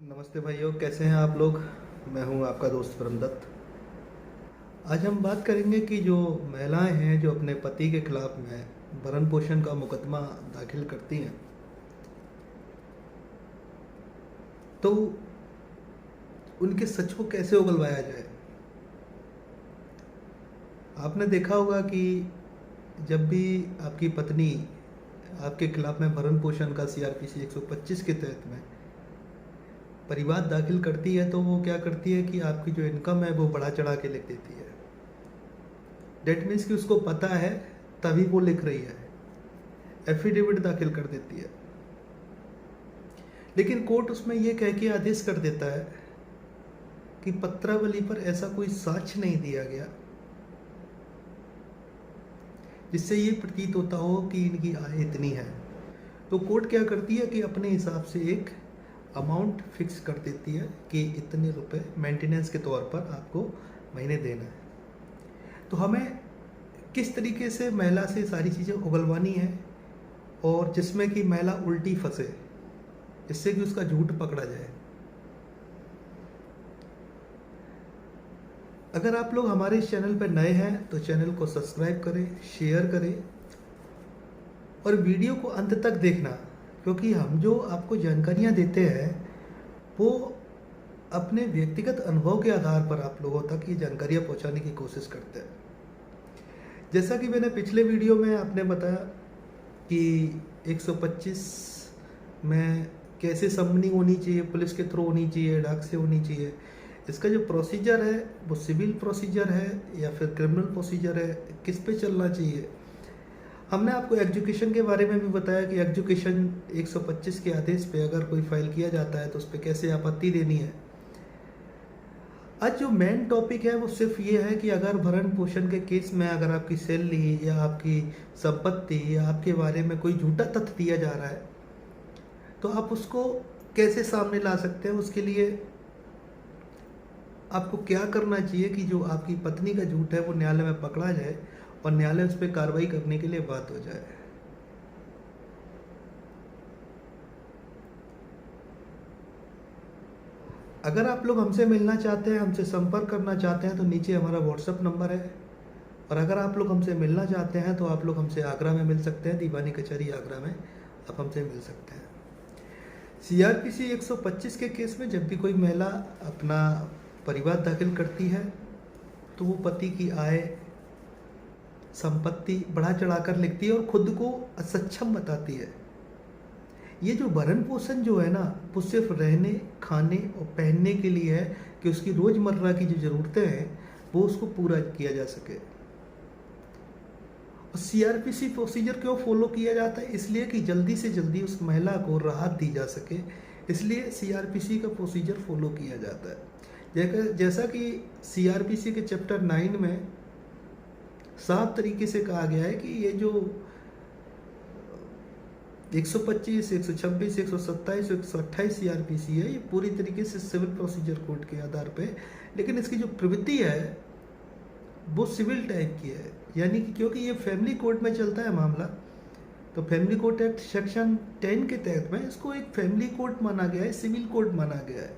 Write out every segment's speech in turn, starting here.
नमस्ते भाइयों, कैसे हैं आप लोग। मैं हूं आपका दोस्त परमदत्त। आज हम बात करेंगे कि जो महिलाएं हैं जो अपने पति के खिलाफ में भरण पोषण का मुकदमा दाखिल करती हैं, तो उनके सच को कैसे उगलवाया जाए। आपने देखा होगा कि जब भी आपकी पत्नी आपके खिलाफ में भरण पोषण का सीआरपीसी 125 के तहत में परिवाद दाखिल करती है, तो वो क्या करती है कि आपकी जो इनकम है वो बढ़ा चढ़ा के लिख देती है। डेट मीन्स कि उसको पता है, तभी वो लिख रही है, एफिडेविट दाखिल कर देती है। लेकिन कोर्ट उसमें ये कह के आदेश कर देता है कि पत्रावली पर ऐसा कोई साक्ष्य नहीं दिया गया जिससे ये प्रतीत होता हो कि इनकी आय इतनी है। तो कोर्ट क्या करती है कि अपने हिसाब से एक अमाउंट फिक्स कर देती है कि इतने रुपए मेंटेनेंस के तौर पर आपको महीने देना है। तो हमें किस तरीके से महिला से सारी चीज़ें उगलवानी है और जिसमें कि महिला उल्टी फंसे, जिससे कि उसका झूठ पकड़ा जाए। अगर आप लोग हमारे इस चैनल पर नए हैं तो चैनल को सब्सक्राइब करें, शेयर करें और वीडियो को अंत तक देखना, क्योंकि हम जो आपको जानकारियाँ देते हैं वो अपने व्यक्तिगत अनुभव के आधार पर आप लोगों तक ये जानकारियाँ पहुँचाने की कोशिश करते हैं। जैसा कि मैंने पिछले वीडियो में आपने बताया कि 125 में कैसे समनिंग होनी चाहिए, पुलिस के थ्रू होनी चाहिए, डाक से होनी चाहिए। इसका जो प्रोसीजर है वो सिविल प्रोसीजर है या फिर क्रिमिनल प्रोसीजर है, किस पे चलना चाहिए। हमने आपको एजुकेशन के बारे में भी बताया कि एजुकेशन 125 के आदेश पे अगर कोई फाइल किया जाता है तो उस पर कैसे आपत्ति देनी है। आज जो मेन टॉपिक है वो सिर्फ ये है कि अगर भरण पोषण के केस में अगर आपकी सैलरी या आपकी संपत्ति या आपके बारे में कोई झूठा तथ्य दिया जा रहा है तो आप उसको कैसे सामने ला सकते हैं। उसके लिए आपको क्या करना चाहिए कि जो आपकी पत्नी का झूठ है वो न्यायालय में पकड़ा जाए और न्यायालय उस पर कार्रवाई करने के लिए बात हो जाए। अगर आप लोग हमसे मिलना चाहते हैं, हमसे संपर्क करना चाहते हैं तो नीचे हमारा व्हाट्सएप नंबर है। और अगर आप लोग हमसे मिलना चाहते हैं तो आप लोग हमसे आगरा में मिल सकते हैं, दीवानी कचहरी आगरा में आप हमसे मिल सकते हैं। सीआरपीसी 125 के केस में जब भी कोई महिला अपना परिवाद दाखिल करती है तो वो पति की आय, संपत्ति बढ़ा चढ़ाकर लिखती है और खुद को असक्षम बताती है। ये जो भरण पोषण जो है ना, वो सिर्फ रहने, खाने और पहनने के लिए है कि उसकी रोजमर्रा की जो जरूरतें हैं वो उसको पूरा किया जा सके। और सीआरपीसी प्रोसीजर क्यों फॉलो किया जाता है? इसलिए कि जल्दी से जल्दी उस महिला को राहत दी जा सके, इसलिए सीआरपीसी का प्रोसीजर फॉलो किया जाता है। जैसा कि सीआरपीसी के चैप्टर 9 में साफ तरीके से कहा गया है कि ये जो 125, 126, 127, 128 सीआरपीसी है, ये पूरी तरीके से सिविल प्रोसीजर कोड के आधार पे, लेकिन इसकी जो प्रवृत्ति है वो सिविल टाइप की है। यानी कि क्योंकि ये फैमिली कोर्ट में चलता है मामला, तो फैमिली कोर्ट एक्ट सेक्शन 10 के तहत में इसको एक फैमिली कोर्ट माना गया है, सिविल कोर्ट माना गया है,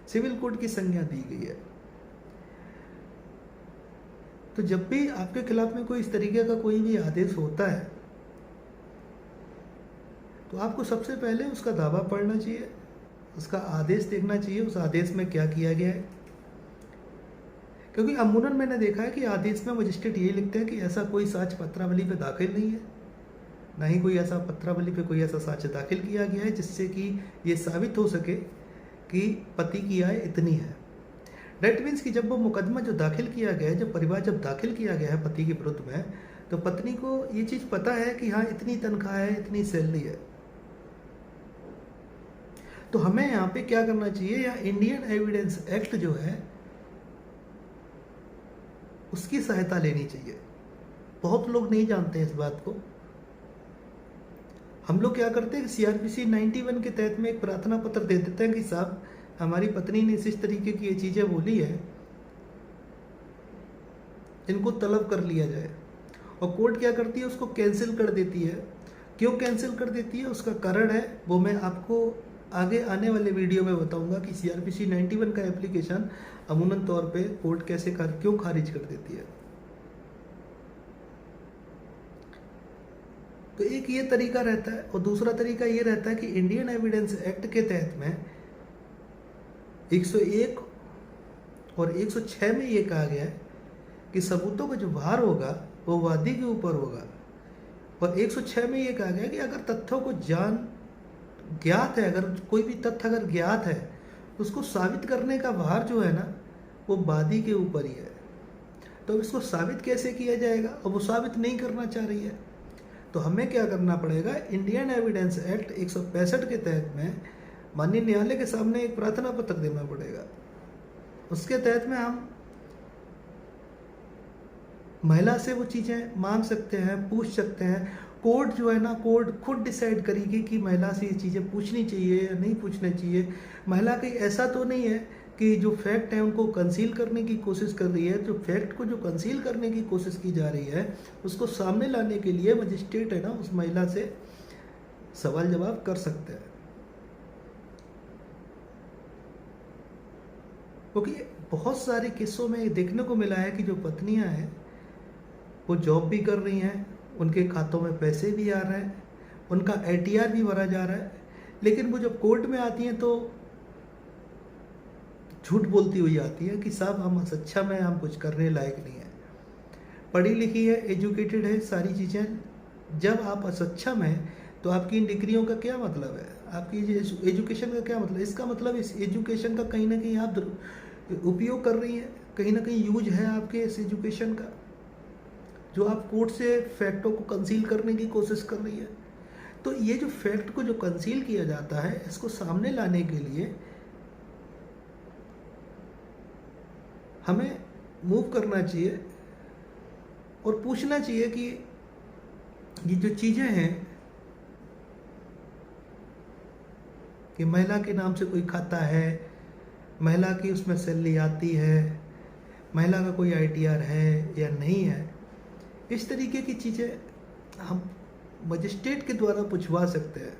सिविल कोर्ट की संज्ञा दी गई है। तो जब भी आपके खिलाफ में कोई इस तरीके का कोई भी आदेश होता है तो आपको सबसे पहले उसका दावा पढ़ना चाहिए, उसका आदेश देखना चाहिए, उस आदेश में क्या किया गया है। क्योंकि अमूमन मैंने देखा है कि आदेश में मजिस्ट्रेट ये लिखते हैं कि ऐसा कोई साक्ष्य पत्रावली पे दाखिल नहीं है, ना ही कोई ऐसा पत्रावली पे कोई ऐसा साक्ष्य दाखिल किया गया है जिससे कि ये साबित हो सके कि पति की आय इतनी है। डेट मीन्स कि जब वो मुकदमा जो दाखिल किया गया है, जब परिवार जब दाखिल किया गया है पति के विरुद्ध में, तो पत्नी को ये चीज़ पता है कि हाँ इतनी तनख्वाह है, इतनी सैलरी है। तो हमें यहाँ पे क्या करना चाहिए, या इंडियन एविडेंस एक्ट जो है उसकी सहायता लेनी चाहिए। बहुत लोग नहीं जानते इस बात को। हम लोग क्या करते हैं, सीआरपीसी 91 के तहत में एक प्रार्थना पत्र दे देते हैं कि साहब हमारी पत्नी ने इस तरीके की ये चीज़ें बोली है, इनको तलब कर लिया जाए। और कोर्ट क्या करती है, उसको कैंसिल कर देती है। क्यों कैंसिल कर देती है, उसका कारण है वो मैं आपको आगे आने वाले वीडियो में बताऊंगा कि CRPC 91 का एप्लीकेशन अमूमन तौर पे कोर्ट कैसे क्यों खारिज कर देती है। तो एक ये तरीका रहता है, और दूसरा तरीका ये रहता है कि इंडियन एविडेंस एक्ट के तहत में 101 और 106 में ये कहा गया है कि सबूतों का जो भार होगा वो वादी के ऊपर होगा। और 106 में ये कहा गया है कि अगर तथ्यों को ज्ञात है, अगर कोई भी तथ्य अगर ज्ञात है, उसको साबित करने का भार जो है ना वो वादी के ऊपर ही है। तो इसको साबित कैसे किया जाएगा, और वो साबित नहीं करना चाह रही है, तो हमें क्या करना पड़ेगा, इंडियन एविडेंस एक्ट 165 के तहत में माननीय न्यायालय के सामने एक प्रार्थना पत्र देना पड़ेगा। उसके तहत में हम महिला से वो चीज़ें मांग सकते हैं, पूछ सकते हैं। कोर्ट जो है ना, कोर्ट खुद डिसाइड करेगी कि महिला से ये चीज़ें पूछनी चाहिए या नहीं पूछनी चाहिए। महिला कहीं ऐसा तो नहीं है कि जो फैक्ट है उनको कंसील करने की कोशिश कर रही है। जो फैक्ट को जो कंसील करने की कोशिश की जा रही है उसको सामने लाने के लिए मजिस्ट्रेट है ना उस महिला से सवाल जवाब कर सकते हैं। क्योंकि बहुत सारे केसों में देखने को मिला है कि जो पत्नियां हैं वो जॉब भी कर रही हैं, उनके खातों में पैसे भी आ रहे हैं, उनका ATR भी भरा जा रहा है, लेकिन वो जब कोर्ट में आती हैं तो झूठ बोलती हुई आती है कि साहब हम सक्षम हैं, हम कुछ करने लायक नहीं है। पढ़ी लिखी है, एजुकेटेड है, सारी चीज़ें। जब आप असक्षम हैं तो आपकी इन डिग्रियों का क्या मतलब है, आपकी एजुकेशन का क्या मतलब। इसका मतलब इस एजुकेशन का कहीं ना कहीं आप उपयोग कर रही हैं, कहीं ना कहीं यूज है आपके इस एजुकेशन का, जो आप कोर्ट से फैक्टों को कंसील करने की कोशिश कर रही है। तो ये जो फैक्ट को जो कंसील किया जाता है, इसको सामने लाने के लिए हमें मूव करना चाहिए और पूछना चाहिए कि ये जो चीज़ें हैं कि महिला के नाम से कोई खाता है, महिला की उसमें सैलरी आती है, महिला का कोई ITR है या नहीं है, इस तरीके की चीज़ें हम मजिस्ट्रेट के द्वारा पूछवा सकते हैं।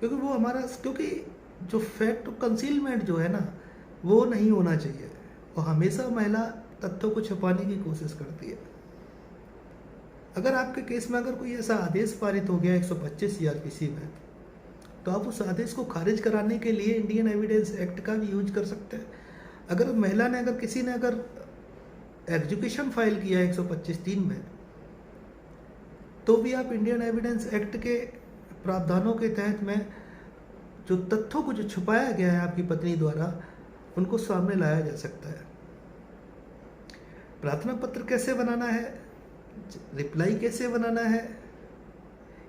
क्योंकि जो फैक्ट कंसीलमेंट जो है ना वो नहीं होना चाहिए, और हमेशा महिला तथ्यों को छुपाने की कोशिश करती है। अगर आपके केस में अगर कोई ऐसा आदेश पारित हो गया 125 CRPC में, तो आप उस आदेश को खारिज कराने के लिए इंडियन एविडेंस एक्ट का भी यूज कर सकते हैं। अगर महिला ने किसी ने एग्जीक्यूशन फाइल किया 125(3) में, तो भी आप इंडियन एविडेंस एक्ट के प्रावधानों के तहत में जो तथ्यों को जो छुपाया गया है आपकी पत्नी द्वारा, उनको सामने लाया जा सकता है। प्रार्थना पत्र कैसे बनाना है, रिप्लाई कैसे बनाना है,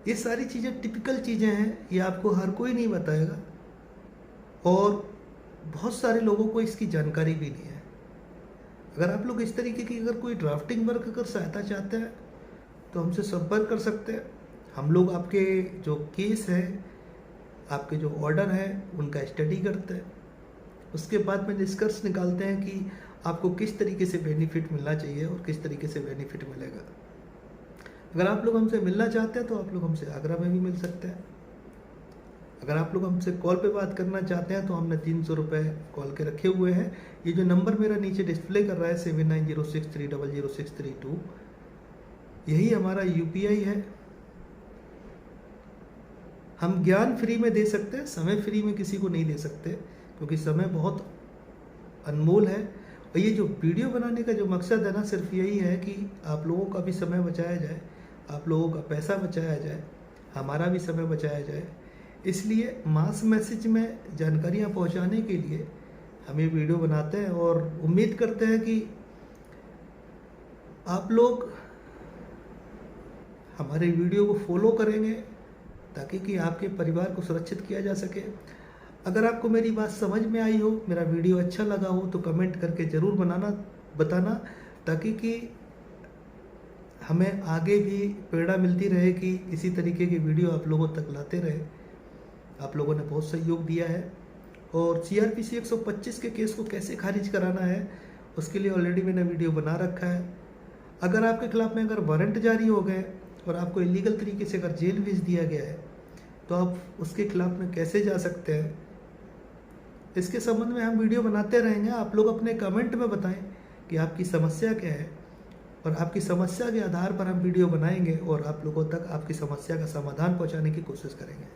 ये सारी चीज़ें टिपिकल चीज़ें हैं, ये आपको हर कोई नहीं बताएगा, और बहुत सारे लोगों को इसकी जानकारी भी नहीं है। अगर आप लोग इस तरीके की कोई ड्राफ्टिंग वर्क सहायता चाहते हैं तो हमसे संपर्क कर सकते हैं। हम लोग आपके जो केस है, आपके जो ऑर्डर है, उनका स्टडी करते हैं। उसके बाद में निष्कर्ष निकालते हैं कि आपको किस तरीके से बेनिफिट मिलना चाहिए और किस तरीके से बेनिफिट मिलेगा। अगर आप लोग हमसे मिलना चाहते हैं तो आप लोग हमसे आगरा में भी मिल सकते हैं। अगर आप लोग हमसे कॉल पे बात करना चाहते हैं तो हमने 300 रुपये कॉल के रखे हुए हैं। ये जो नंबर मेरा नीचे डिस्प्ले कर रहा है 7906300632, यही हमारा UPI है। हम ज्ञान फ्री में दे सकते हैं, समय फ्री में किसी को नहीं दे सकते, क्योंकि समय बहुत अनमोल है। और ये जो वीडियो बनाने का जो मकसद है ना, सिर्फ यही है कि आप लोगों का भी समय बचाया जाए, आप लोगों का पैसा बचाया जाए, हमारा भी समय बचाया जाए। इसलिए मास मैसेज में जानकारियाँ पहुँचाने के लिए हम ये वीडियो बनाते हैं, और उम्मीद करते हैं कि आप लोग हमारे वीडियो को फॉलो करेंगे, ताकि कि आपके परिवार को सुरक्षित किया जा सके। अगर आपको मेरी बात समझ में आई हो, मेरा वीडियो अच्छा लगा हो, तो कमेंट करके ज़रूर बताना, ताकि कि हमें आगे भी प्रेरणा मिलती रहे कि इसी तरीके की वीडियो आप लोगों तक लाते रहे। आप लोगों ने बहुत सहयोग दिया है, और CRPC 125 के केस को कैसे खारिज कराना है उसके लिए ऑलरेडी मैंने वीडियो बना रखा है। अगर आपके खिलाफ में वारंट जारी हो गए और आपको इलीगल तरीके से जेल भेज दिया गया है, तो आप उसके खिलाफ में कैसे जा सकते हैं, इसके संबंध में हम वीडियो बनाते रहेंगे। आप लोग अपने कमेंट में बताएं कि आपकी समस्या क्या है, और आपकी समस्या के आधार पर हम वीडियो बनाएंगे और आप लोगों तक आपकी समस्या का समाधान पहुंचाने की कोशिश करेंगे।